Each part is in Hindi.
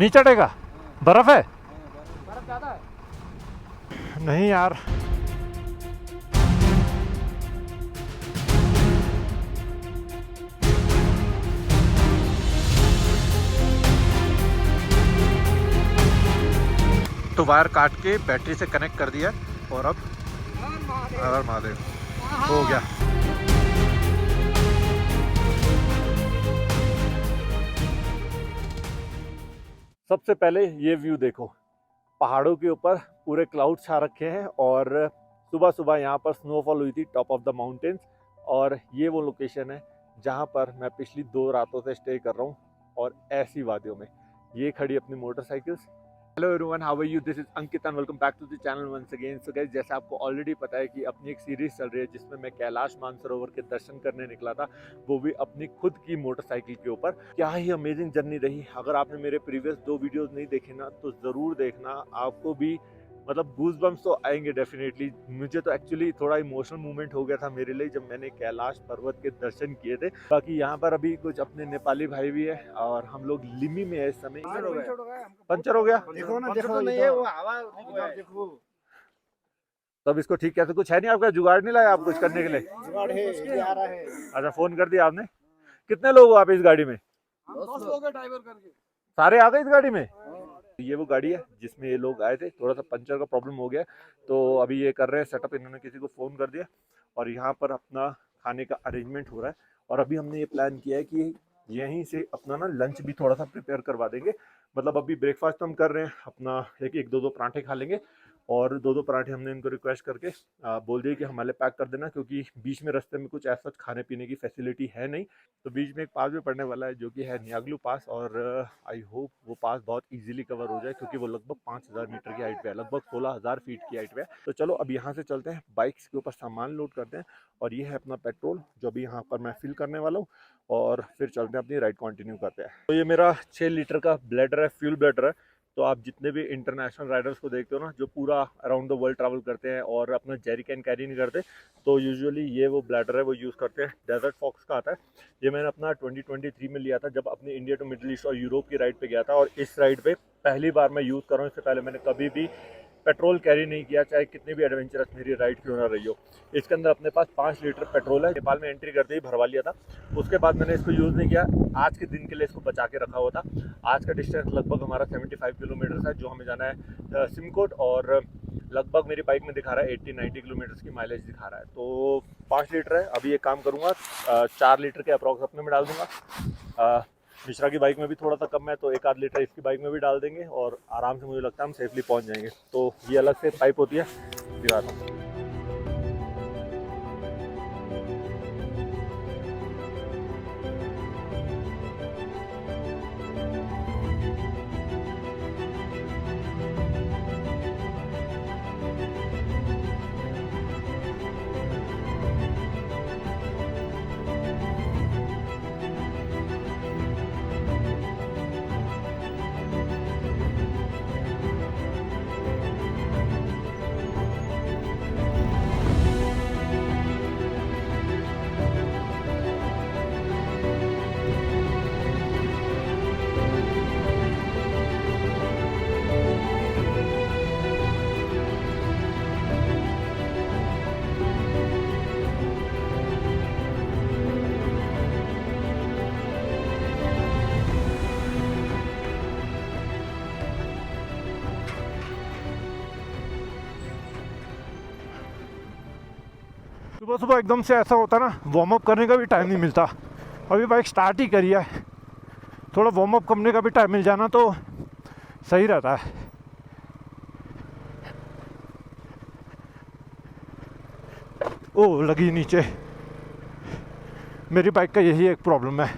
नहीं चढ़ेगा? बर्फ है? बर्फ ज़्यादा है। नहीं यार, तो वायर काट के बैटरी से कनेक्ट कर दिया और अब हर महादेव हो गया। सबसे पहले ये व्यू देखो, पहाड़ों के ऊपर पूरे क्लाउड छा रखे हैं और सुबह सुबह यहाँ पर स्नोफॉल हुई थी टॉप ऑफ द माउंटेन्स। और ये वो लोकेशन है जहाँ पर मैं पिछली 2 रातों से स्टे कर रहा हूँ और ऐसी वादियों में। ये खड़ी अपनी motorcycles. Hello everyone, how are you? This is Ankit and welcome back to the channel once again. So guys, जैसे आपको ऑलरेडी पता है कि अपनी एक सीरीज चल रही है जिसमें मैं कैलाश मानसरोवर के दर्शन करने निकला था, वो भी अपनी खुद की मोटरसाइकिल के ऊपर। क्या ही अमेजिंग जर्नी रही। अगर आपने मेरे प्रीवियस 2 वीडियोस नहीं देखे ना तो ज़रूर देखना, आपको भी मतलब गूज बम्स तो आएंगे डेफिनेटली। मुझे तो एक्चुअली थोड़ा इमोशनल मूवमेंट हो गया था मेरे लिए जब मैंने कैलाश पर्वत के दर्शन किए थे। बाकी यहाँ पर अभी कुछ अपने नेपाली भाई भी है और हम लोग लिमी में है इस समय। पंचर हो गया? देखो ना, देखो नहीं है वो हवा देखो। तब इसको ठीक कैसे? कुछ है नहीं आपका जुगाड़ नहीं लाया आप कुछ करने के लिए? जुगाड़ है, ये आ रहा है। अच्छा, फोन कर दिया आपने? कितने लोग हो आप इस गाड़ी में? 10 लोग हैं ड्राइवर करके। सारे आ गए इस गाड़ी में? ये वो गाड़ी है जिसमें ये लोग आए थे। थोड़ा सा पंचर का प्रॉब्लम हो गया तो अभी ये कर रहे हैं सेटअप। इन्होंने किसी को फ़ोन कर दिया और यहाँ पर अपना खाने का अरेंजमेंट हो रहा है। और अभी हमने ये प्लान किया है कि यहीं से अपना ना लंच भी थोड़ा सा प्रिपेयर करवा देंगे। मतलब अभी ब्रेकफास्ट तो हम कर रहे हैं अपना, एक 2 पराठे खा लेंगे और 2 पराठे हमने इनको रिक्वेस्ट करके बोल दिए कि हमारे पैक कर देना, क्योंकि बीच में रास्ते में कुछ ऐसा खाने पीने की फैसिलिटी है नहीं। तो बीच में एक पास भी पड़ने वाला है जो कि है न्यागलू पास, और आई होप वो पास बहुत इजीली कवर हो जाए क्योंकि वो लगभग 5000 मीटर की हाइट पे है, लगभग 16000 फीट की हाइट पे है। तो चलो अब यहाँ से चलते हैं, बाइक्स के ऊपर सामान लोड करते हैं। और ये है अपना पेट्रोल जो अभी यहाँ पर मैं फिल करने वाला हूँ और फिर चलते हैं अपनी राइड कंटिन्यू करते हैं। तो ये मेरा 6 लीटर का ब्लैडर है, फ्यूल ब्लैडर है। तो आप जितने भी इंटरनेशनल राइडर्स को देखते हो ना जो पूरा अराउंड द वर्ल्ड ट्रैवल करते हैं और अपना जेरी कैन कैरी नहीं करते, तो यूजुअली ये वो ब्लैडर है वो यूज़ करते हैं। डेजर्ट फॉक्स का आता है। ये मैंने अपना 2023 में लिया था जब अपनी इंडिया टू मिडिल ईस्ट और यूरोप की राइड पे गया था, और इस राइड पे पहली बार मैं यूज़ कर रहा हूँ। इससे पहले मैंने कभी भी पेट्रोल कैरी नहीं किया, चाहे कितनी भी एडवेंचरस मेरी राइड क्यों ना रही हो। इसके अंदर अपने पास 5 लीटर पेट्रोल है। नेपाल में एंट्री करते ही भरवा लिया था, उसके बाद मैंने इसको यूज़ नहीं किया। आज के दिन के लिए इसको बचा के रखा हुआ था। आज का डिस्टेंस लगभग हमारा 75 किलोमीटर है जो हमें जाना है सिमकोट, और लगभग मेरी बाइक में दिखा रहा है 80-90 किलोमीटर की माइलेज दिखा रहा है। तो 5 लीटर है। अभी एक काम करूँगा, 4 लीटर के अप्रॉक्स अपने में डाल दूँगा। मिश्रा की बाइक में भी थोड़ा सा कम है तो 1-8 लीटर इसकी बाइक में भी डाल देंगे और आराम से मुझे लगता है हम सेफली पहुंच जाएंगे। तो ये अलग से पाइप होती है, दिखाता हूँ। सुबह सुबह एकदम से ऐसा होता ना, वार्म अप करने का भी टाइम नहीं मिलता। अभी बाइक स्टार्ट ही करी है, थोड़ा वार्म अप करने का भी टाइम मिल जाना तो सही रहता है। ओ लगी नीचे। मेरी बाइक का यही एक प्रॉब्लम है,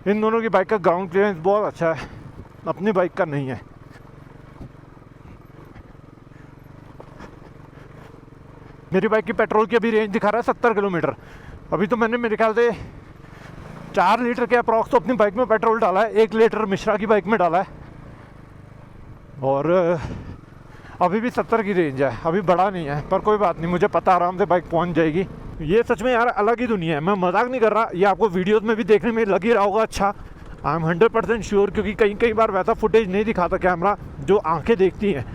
इन दोनों की बाइक का ग्राउंड क्लियरेंस बहुत अच्छा है, अपनी बाइक का नहीं है। मेरी बाइक की पेट्रोल की अभी रेंज दिखा रहा है 70 किलोमीटर। अभी तो मैंने मेरे ख्याल से 4 लीटर के अप्रॉक्स तो अपनी बाइक में पेट्रोल डाला है, 1 लीटर मिश्रा की बाइक में डाला है, और अभी भी 70 की रेंज है। अभी बड़ा नहीं है पर कोई बात नहीं, मुझे पता आराम से बाइक पहुंच जाएगी। ये सच में यार अलग ही दुनिया है, मैं मजाक नहीं कर रहा। ये आपको वीडियोस में भी देखने में लग ही रहा होगा अच्छा, आई एम 100% श्योर, क्योंकि कई बार वैसा फुटेज नहीं दिखाता कैमरा जो आंखें देखती हैं,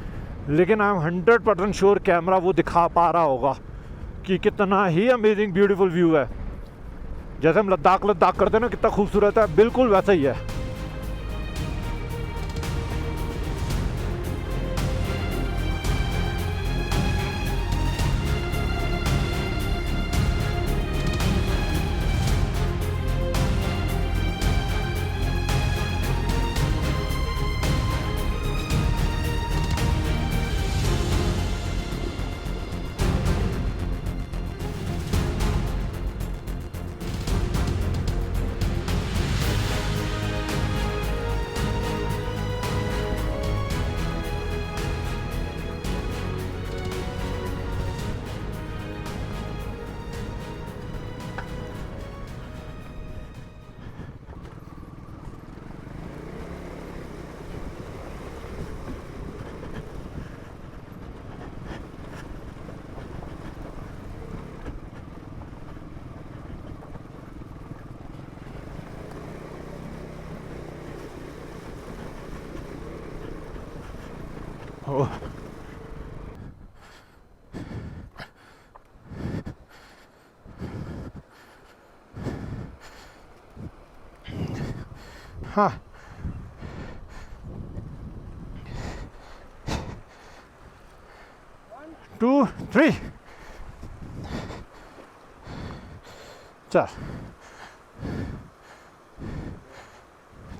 लेकिन आई एम 100% श्योर कैमरा वो दिखा पा रहा होगा कि कितना ही अमेजिंग ब्यूटीफुल व्यू है। जैसे हम लद्दाख करते हैं ना, कितना खूबसूरत है, बिल्कुल वैसा ही है। ओह, हाँ, 2, 3,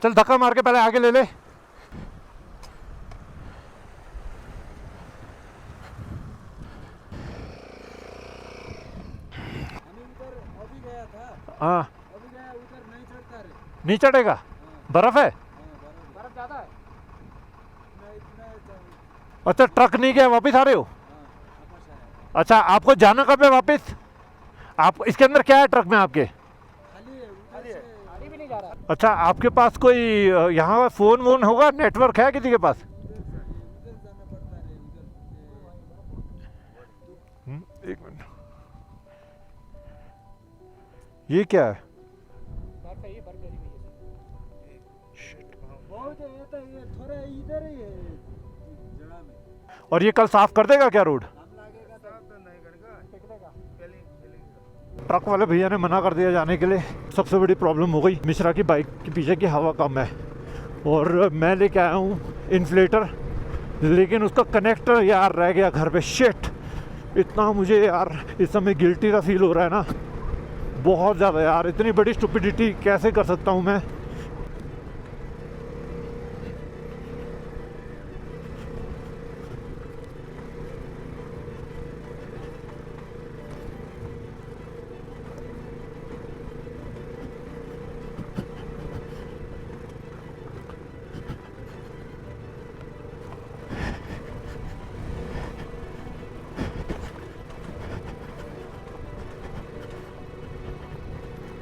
चल धक्का मार के पहले आगे ले ले। हाँ, अभी गया उधर नहीं चढ़ता रे। नहीं चढ़ेगा, बर्फ है। बर्फ ज्यादा है। अच्छा, ट्रक नहीं गया, वापस आ रहे हो? अच्छा, आपको जाना कब है वापस? आप इसके अंदर क्या है ट्रक में आपके? खाली भी नहीं जा रहा। अच्छा, आपके पास कोई यहाँ फोन वोन होगा, नेटवर्क है किसी के पास? एक मिनट, ये क्या है? बर्फ है, ये बर्फ गिरी हुई है। बहुत है, ये तो ये थोड़ा इधर ही है जगह में। और ये कल साफ कर देगा क्या रोड? लगेगा तो नहीं करेगा, फेंक देगा। ट्रक वाले भैया ने मना कर दिया जाने के लिए। सबसे बड़ी प्रॉब्लम हो गई, मिश्रा की बाइक के पीछे की हवा कम है और मैं लेके आया हूँ इन्फ्लेटर, लेकिन उसका कनेक्टर यार रह गया घर पे। शिट, इतना मुझे यार इस समय गिल्टी सा फील हो रहा है ना, बहुत ज़्यादा यार। इतनी बड़ी स्टुपिडिटी कैसे कर सकता हूँ मैं?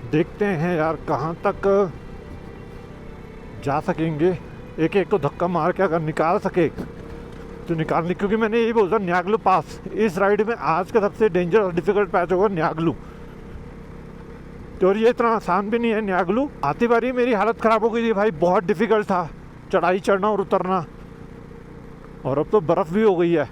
देखते हैं यार कहाँ तक जा सकेंगे। एक एक को धक्का मार के अगर निकाल सके तो निकालने, क्योंकि मैंने यही बोला न्यागलू पास इस राइड में आज का सबसे डेंजर और डिफिकल्ट पैच होगा न्यागलू। और ये इतना आसान भी नहीं है न्यागलू। आती बारी मेरी हालत ख़राब हो गई थी भाई, बहुत डिफिकल्ट था चढ़ाई चढ़ना और उतरना, और अब तो बर्फ़ भी हो गई है।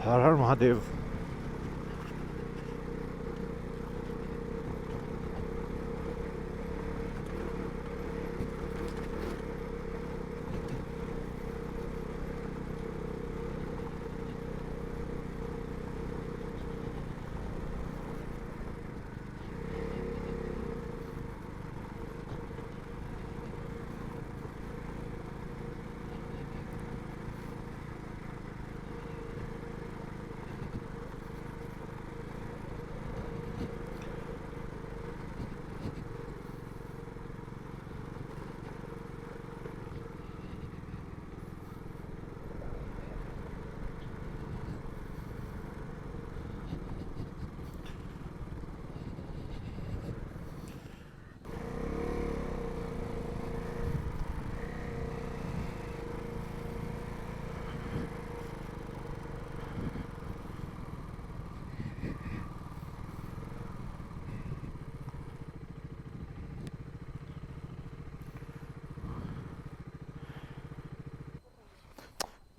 हर हर महादेव।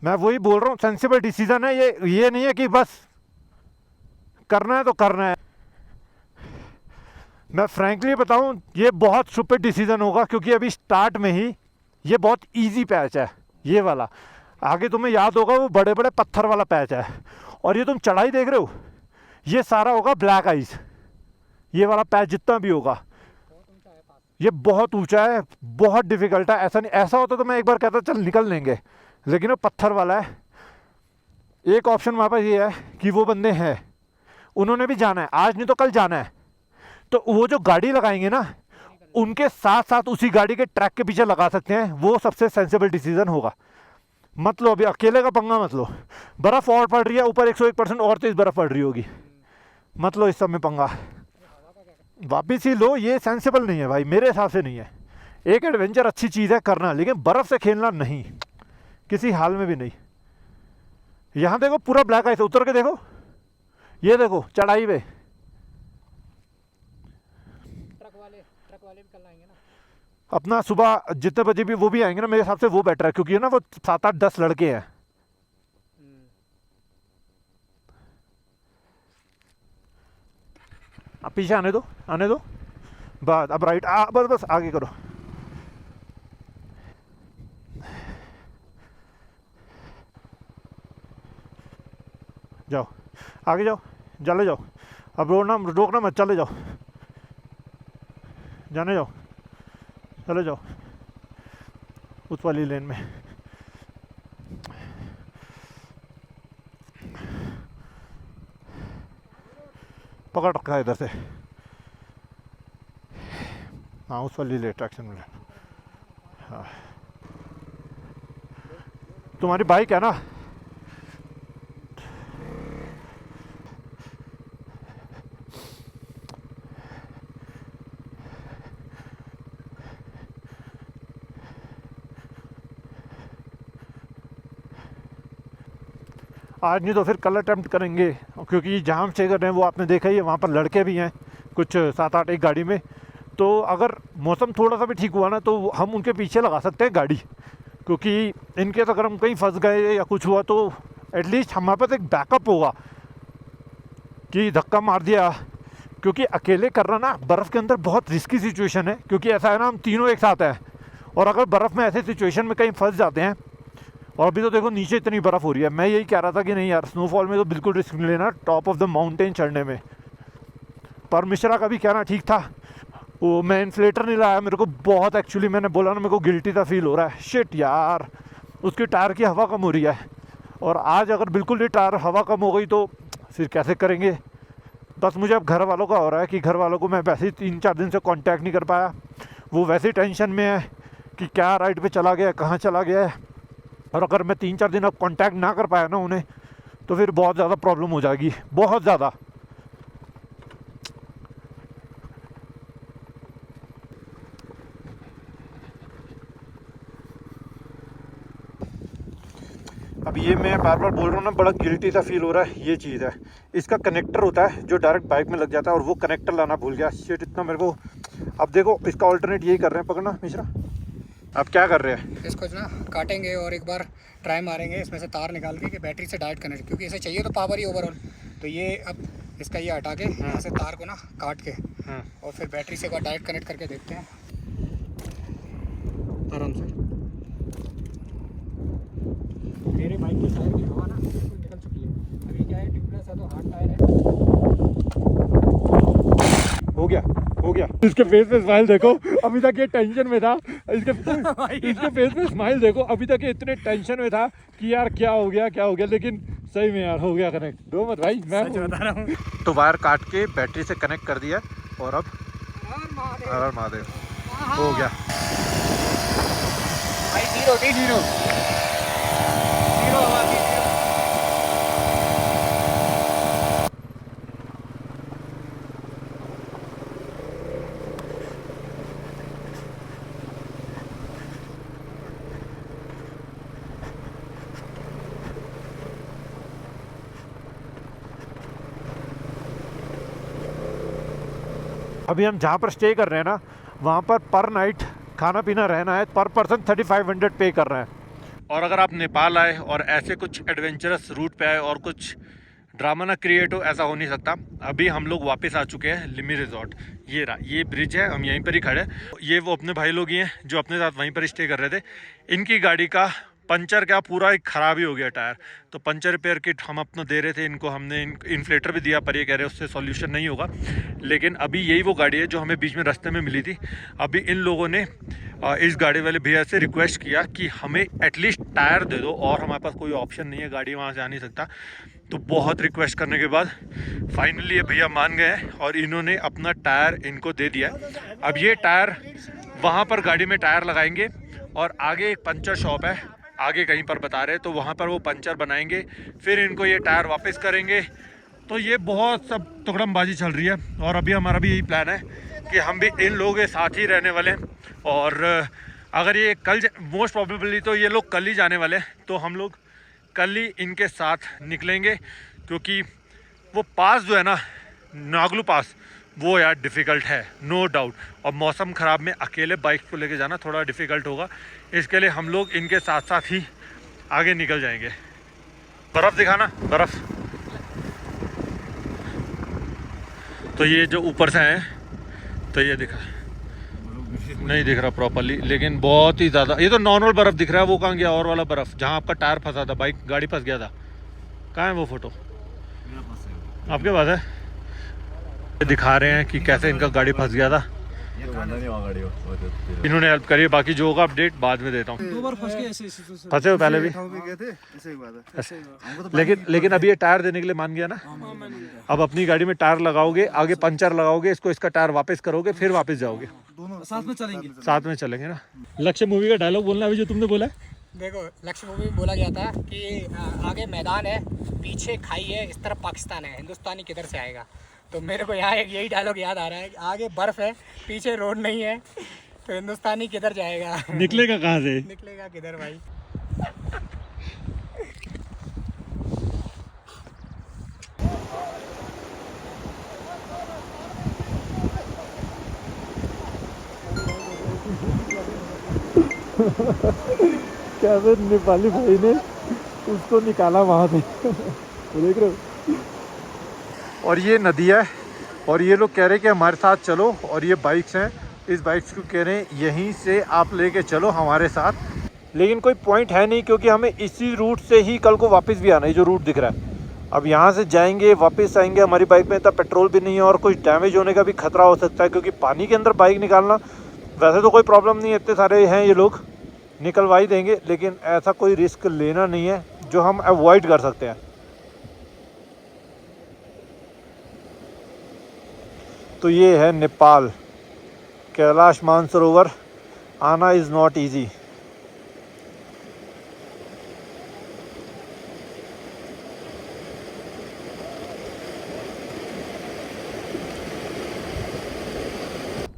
मैं वही बोल रहा हूँ, सेंसिबल डिसीजन है ये नहीं है कि बस करना है तो करना है। मैं फ्रैंकली बताऊं, ये बहुत स्टूपिड डिसीजन होगा, क्योंकि अभी स्टार्ट में ही ये बहुत इजी पैच है ये वाला। आगे तुम्हें याद होगा वो बड़े बड़े पत्थर वाला पैच है, और ये तुम चढ़ाई देख रहे हो, ये सारा होगा ब्लैक आइस। ये वाला पैच जितना भी होगा ये बहुत ऊंचा है, बहुत डिफिकल्ट है। ऐसा नहीं, ऐसा होता तो मैं एक बार कहता चल निकल लेंगे, लेकिन वो पत्थर वाला है। एक ऑप्शन हमारे पास ये है कि वो बंदे हैं, उन्होंने भी जाना है, आज नहीं तो कल जाना है, तो वो जो गाड़ी लगाएंगे ना उनके साथ साथ उसी गाड़ी के ट्रैक के पीछे लगा सकते हैं। वो सबसे सेंसिबल डिसीजन होगा। मत लो अभी अकेले का पंगा मत लो। बर्फ़ और पड़ रही है ऊपर, 101% और तेज बर्फ़ पड़ रही होगी, मत लो इस सब में पंगा। वापिस ही लो, ये सेंसिबल नहीं है भाई, मेरे हिसाब से नहीं है। एक एडवेंचर अच्छी चीज़ है करना, लेकिन बर्फ़ से खेलना नहीं, किसी हाल में भी नहीं। यहाँ देखो पूरा ब्लैक आइस, उतर के देखो, ये देखो चढ़ाई पे। ट्रक वाले भी कल आएंगे ना। अपना सुबह जितने बजे भी वो भी आएंगे ना, मेरे हिसाब से वो बेटर है, क्योंकि ना वो 7-8-10 लड़के हैं। अब पीछे आने दो, आने दो, बस अब राइट, बस बस आगे करो। जाओ आगे जाओ, चले जाओ, अब रोकना मत, चले जाओ, जाने जाओ, चले जाओ उस वाली लेन में। पकड़ रखा है इधर से, हाँ उस वाली ले ट्रैक्शन में। हाँ तुम्हारी बाइक है ना, आज नहीं तो फिर कल अटैम्प्ट करेंगे, क्योंकि जहाँ हम स्टे कर रहे हैं वो आपने देखा ही है, वहाँ पर लड़के भी हैं कुछ 7-8 एक गाड़ी में। तो अगर मौसम थोड़ा सा भी ठीक हुआ ना तो हम उनके पीछे लगा सकते हैं गाड़ी, क्योंकि इनकेस अगर हम कहीं फंस गए या कुछ हुआ तो एटलीस्ट हमारे पास एक बैकअप होगा कि धक्का मार दिया। क्योंकि अकेले करना ना बर्फ़ के अंदर बहुत रिस्की सिचुएशन है, क्योंकि ऐसा है ना हम तीनों एक साथ हैं, और अगर बर्फ़ में ऐसे सिचुएशन में कहीं फंस जाते हैं, और अभी तो देखो नीचे इतनी बर्फ़ हो रही है। मैं यही कह रहा था कि नहीं यार, स्नोफॉल में तो बिल्कुल रिस्क नहीं लेना टॉप ऑफ द माउंटेन चढ़ने में। पर मिश्रा का भी कहना ठीक था, वो मैं इन्फ्लेटर नहीं लाया, मेरे को बहुत एक्चुअली मैंने बोला ना मेरे को गिल्टी सा फील हो रहा है। शिट यार, उसके टायर की हवा कम हो रही है, और आज अगर बिल्कुल ही टायर हवा कम हो गई तो फिर कैसे करेंगे। बस मुझे अब घर वालों का हो रहा है कि घर वालों को मैं वैसे ही 3-4 दिन से कांटेक्ट नहीं कर पाया, वो वैसे ही टेंशन में है कि क्या राइड पे चला गया, कहाँ चला गया है। और अगर मैं 3-4 दिन अब कांटेक्ट ना कर पाया ना उन्हें, तो फिर बहुत ज़्यादा प्रॉब्लम हो जाएगी, बहुत ज़्यादा। अब ये मैं बार बार बोल रहा हूँ ना, बड़ा गिल्टी सा फील हो रहा है। ये चीज़ है, इसका कनेक्टर होता है जो डायरेक्ट बाइक में लग जाता है, और वो कनेक्टर लाना भूल गया। शिट इतना मेरे को। अब देखो इसका ऑल्टरनेट यही कर रहे हैं, पकड़ना मिश्रा। अब क्या कर रहे हैं, इसको ना काटेंगे और एक बार ट्राई मारेंगे इसमें से तार निकाल के कि बैटरी से डायरेक्ट कनेक्ट, क्योंकि इसे चाहिए तो पावर ही ओवरऑल। तो ये अब इसका ये हटा के यहाँ से तार को ना काट के और फिर बैटरी से एक बार डायरेक्ट कनेक्ट करके देखते हैं आराम से। मेरे बाइक की टायर की हवा ना बिल्कुल निकल चुकी है। अभी क्या है, ट्यूबलेस है तो हार्ड टायर है। हो गया हो गया। इसके फेस पे स्माइल देखो, अभी तक ये टेंशन में था। इसके फेस पे स्माइल देखो, अभी तक ये इतने टेंशन में था कि यार क्या हो गया, लेकिन सही में यार हो गया कनेक्ट। दो मत भाई, मैं बता रहा हूँ। तो वायर काट के बैटरी से कनेक्ट कर दिया, और अब हर हर महादेव हो गया भाई। जीरो आवाज़। अभी हम जहाँ पर स्टे कर रहे हैं ना, वहाँ पर नाइट खाना पीना रहना है, पर पर्सन 3500 पे कर रहे हैं। और अगर आप नेपाल आए और ऐसे कुछ एडवेंचरस रूट पे आए और कुछ ड्रामा ना क्रिएट हो, ऐसा हो नहीं सकता। अभी हम लोग वापस आ चुके हैं लिमी रिजॉर्ट। ये रहा, ये ब्रिज है, हम यहीं पर ही खड़े हैं। ये वो अपने भाई लोग ही हैं जो अपने साथ वहीं पर स्टे कर रहे थे। इनकी गाड़ी का पंचर क्या पूरा एक ख़राब ही हो गया टायर, तो पंचर रिपेयर किट हम अपना दे रहे थे इनको। हमने इन्फ्लेटर भी दिया, पर ये कह रहे उससे सॉल्यूशन नहीं होगा। लेकिन अभी यही वो गाड़ी है जो हमें बीच में रास्ते में मिली थी। अभी इन लोगों ने इस गाड़ी वाले भैया से रिक्वेस्ट किया कि हमें एटलीस्ट टायर दे दो, और हमारे पास कोई ऑप्शन नहीं है, गाड़ी वहाँ से आ नहीं सकता। तो बहुत रिक्वेस्ट करने के बाद फाइनली ये भैया मान गए हैं और इन्होंने अपना टायर इनको दे दिया। अब ये टायर वहाँ पर गाड़ी में टायर लगाएंगे और आगे एक पंचर शॉप है, आगे कहीं पर बता रहे, तो वहाँ पर वो पंचर बनाएंगे, फिर इनको ये टायर वापस करेंगे। तो ये बहुत सब तुकड़मबाजी चल रही है। और अभी हमारा भी यही प्लान है कि हम भी इन लोगों के साथ ही रहने वाले हैं। और अगर ये कल, मोस्ट प्रॉबेबली तो ये लोग कल ही जाने वाले हैं, तो हम लोग कल ही इनके साथ निकलेंगे। क्योंकि वो पास जो है ना, नागलू पास, वो यार डिफ़िकल्ट है, नो डाउट। और मौसम ख़राब में अकेले बाइक को लेके जाना थोड़ा डिफ़िकल्ट होगा, इसके लिए हम लोग इनके साथ साथ ही आगे निकल जाएंगे। बर्फ़ दिखाना, बर्फ़। तो ये जो ऊपर से है, तो ये दिखा नहीं दिख रहा प्रॉपरली, लेकिन बहुत ही ज़्यादा, ये तो नॉर्मल बर्फ़ दिख रहा है। वो कहाँ गया और वाला बर्फ़ जहाँ आपका टायर फंसा था, बाइक गाड़ी फंस गया था? कहाँ है वो फ़ोटो? आपके पास है? दिखा रहे हैं कि कैसे इनका गाड़ी फंस गया था। इन्होंने हेल्प करी है, बाकी जो होगा अपडेट बाद में देता हूँ। 2 बार फंस गए ऐसे फंसे हो पहले भी? ऐसे लेकिन अभी ये टायर देने के लिए मान गया ना। अब अपनी गाड़ी में टायर लगाओगे, आगे पंचर लगाओगे, इसको इसका टायर वापस करोगे, फिर वापस जाओगे, साथ में चलेंगे। साथ में चलेंगे ना। लक्ष्य मूवी का डायलॉग बोलना अभी जो तुमने बोला है। देखो, लक्ष्य मूवी में बोला गया था कि आगे मैदान है, पीछे खाई है, इस तरफ पाकिस्तान है, हिंदुस्तानी किधर से आएगा। तो मेरे को यहाँ यही डायलॉग याद आ रहा है कि आगे बर्फ़ है, पीछे रोड नहीं है, तो हिंदुस्तानी किधर जाएगा? निकलेगा कहाँ से? निकलेगा किधर भाई? कैसे नेपाली भाई ने उसको निकाला वहाँ से। देख रहे हो? और ये नदी है, और ये लोग कह रहे हैं कि हमारे साथ चलो, और ये बाइक्स हैं, इस बाइक्स को कह रहे हैं यहीं से आप लेके चलो हमारे साथ। लेकिन कोई पॉइंट है नहीं, क्योंकि हमें इसी रूट से ही कल को वापस भी आना है, जो रूट दिख रहा है। अब यहाँ से जाएंगे, वापस आएंगे, हमारी बाइक में इतना पेट्रोल भी नहीं है और कुछ डैमेज होने का भी खतरा हो सकता है, क्योंकि पानी के अंदर बाइक निकालना वैसे तो कोई प्रॉब्लम नहीं है, इतने सारे हैं ये लोग, निकलवा ही देंगे। लेकिन ऐसा कोई रिस्क लेना नहीं है जो हम अवॉइड कर सकते हैं। तो ये है नेपाल, कैलाश मानसरोवर। आना इज़ नॉट इजी।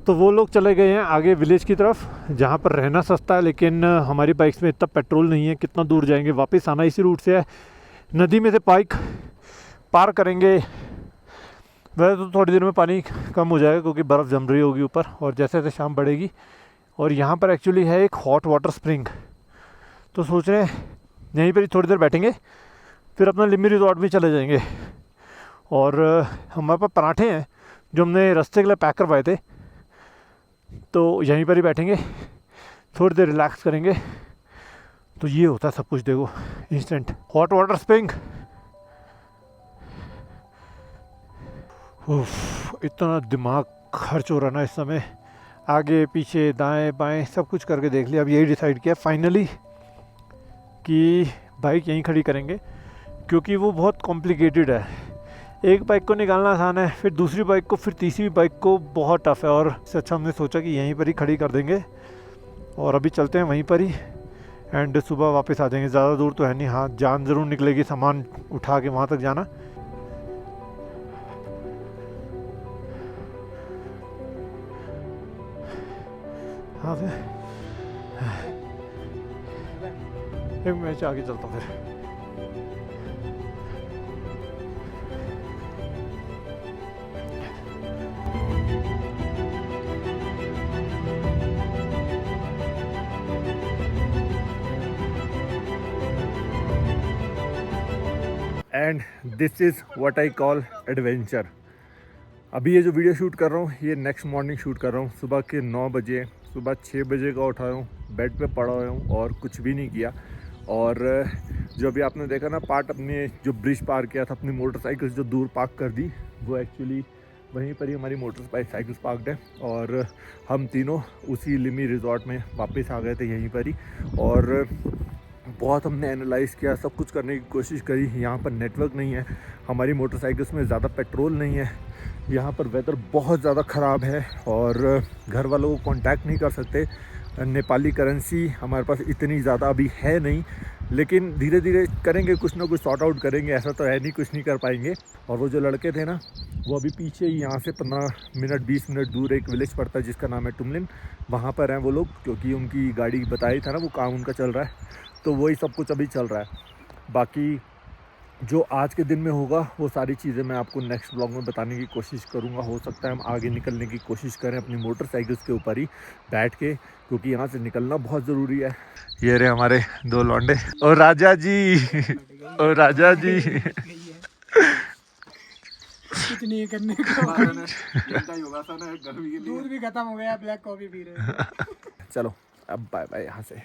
तो वो लोग चले गए हैं आगे विलेज की तरफ, जहाँ पर रहना सस्ता है, लेकिन हमारी बाइक्स में इतना पेट्रोल नहीं है, कितना दूर जाएंगे। वापस आना इसी रूट से है, नदी में से बाइक पार करेंगे। वैसे तो थोड़ी देर में पानी कम हो जाएगा, क्योंकि बर्फ़ जम रही होगी ऊपर, और जैसे जैसे शाम बढ़ेगी। और यहाँ पर एक्चुअली है एक हॉट वाटर स्प्रिंग, तो सोच रहे हैं यहीं पर ही थोड़ी देर बैठेंगे, फिर अपना लिमी रिजॉर्ट भी चले जाएंगे। और हमारे पास पराठे हैं जो हमने रास्ते के लिए पैक करवाए थे, तो यहीं पर ही बैठेंगे, थोड़ी देर रिलैक्स करेंगे। तो ये होता है सब कुछ, देखो इंस्टेंट हॉट वाटर स्प्रिंग। इतना दिमाग खर्च हो रहा ना इस समय, आगे पीछे दाएं बाएं सब कुछ करके देख लिया। अब यही डिसाइड किया फाइनली कि बाइक यहीं खड़ी करेंगे, क्योंकि वो बहुत कॉम्प्लिकेटेड है। एक बाइक को निकालना आसान है, फिर दूसरी बाइक को, फिर तीसरी बाइक को बहुत टफ है। और इससे अच्छा हमने सोचा कि यहीं पर ही खड़ी कर देंगे, और अभी चलते हैं वहीं पर ही, एंड सुबह वापस आ जाएंगे। ज़्यादा दूर तो है नहीं, हाँ जान ज़रूर निकलेगी सामान उठा के वहाँ तक जाना। हाँ से एक मैच आगे चलता हूँ फिर। And this is what I call adventure. अभी ये जो वीडियो शूट कर रहा हूँ ये नेक्स्ट मॉर्निंग शूट कर रहा हूँ, सुबह के 9 बजे। सुबह 6 बजे का उठा हूँ, बेड पे पड़ा हुआ हूँ और कुछ भी नहीं किया। और जो अभी आपने देखा ना पार्ट, अपने जो ब्रिज पार किया था, अपनी मोटरसाइकिल जो दूर पार्क कर दी, वो एक्चुअली वहीं पर ही हमारी मोटरसाइकिल्स पार्कड है। और हम तीनों उसी लिमी रिजॉर्ट में वापस आ गए थे यहीं पर ही। और बहुत हमने एनालाइज़ किया, सब कुछ करने की कोशिश करी। यहाँ पर नेटवर्क नहीं है, हमारी मोटरसाइकिल्स में ज़्यादा पेट्रोल नहीं है, यहाँ पर वेदर बहुत ज़्यादा ख़राब है और घर वालों को कांटेक्ट नहीं कर सकते। नेपाली करेंसी हमारे पास इतनी ज़्यादा अभी है नहीं, लेकिन धीरे धीरे करेंगे, कुछ ना कुछ सॉर्ट आउट करेंगे। ऐसा तो है नहीं कुछ नहीं कर पाएंगे। और वो जो लड़के थे ना, वो अभी पीछे ही यहाँ से 15 मिनट 20 मिनट दूर एक विलेज पड़ता है जिसका नाम है टुमलिन, वहाँ पर हैं वो लोग, क्योंकि उनकी गाड़ी बताई था ना, वो काम उनका चल रहा है, तो वही सब कुछ अभी चल रहा है। बाकी जो आज के दिन में होगा वो सारी चीज़ें मैं आपको नेक्स्ट ब्लॉग में बताने की कोशिश करूँगा। हो सकता है हम आगे निकलने की कोशिश करें अपनी मोटरसाइकिल्स के ऊपर ही बैठ के, क्योंकि यहाँ से निकलना बहुत ज़रूरी है। ये रहे हमारे 2 लौंडे। ओ राजा जी, ओ राजा जी। कुछ नहीं करने को, दूध भी खत्म हो गया, ब्लैक कॉफी पी रहे हैं। चलो अब बाय बाय यहाँ से।